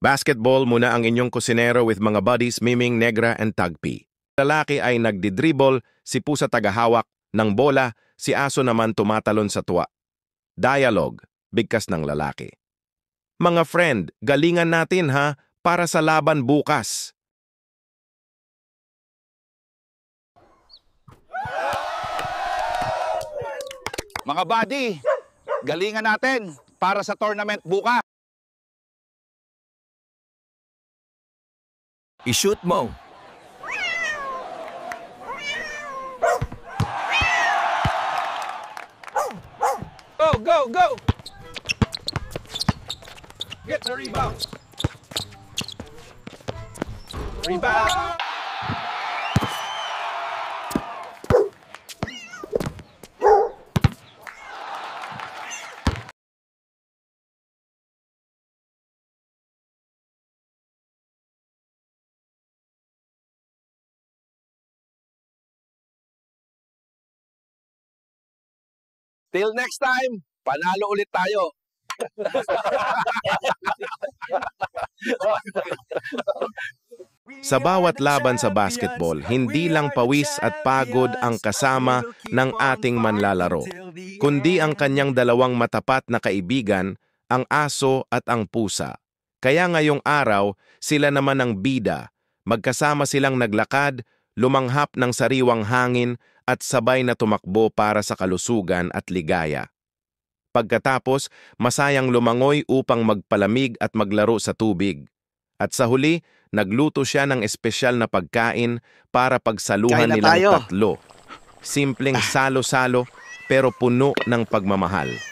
Basketball muna ang inyong kusinero with mga buddies Miming, Negra, and Tagpi. Lalaki ay nagdidribble, si Pusa tagahawak ng bola, si Aso naman tumatalon sa tuwa. Dialogue, bigkas ng lalaki. Mga friend, galingan natin ha, para sa laban bukas. Mga buddy, galingan natin para sa tournament bukas. I-shoot mo. Go, go, go! Get the rebound. Rebound! Till next time, panalo ulit tayo. Sa bawat laban sa basketball, hindi lang pawis at pagod ang kasama ng ating manlalaro, kundi ang kanyang dalawang matapat na kaibigan, ang aso at ang pusa. Kaya ngayong araw, sila naman ang bida. Magkasama silang naglakad, lumanghap ng sariwang hangin at sabay na tumakbo para sa kalusugan at ligaya. Pagkatapos, masayang lumangoy upang magpalamig at maglaro sa tubig. At sa huli, nagluto siya ng espesyal na pagkain para pagsaluhan nilang tatlo. Simpleng salo-salo pero puno ng pagmamahal.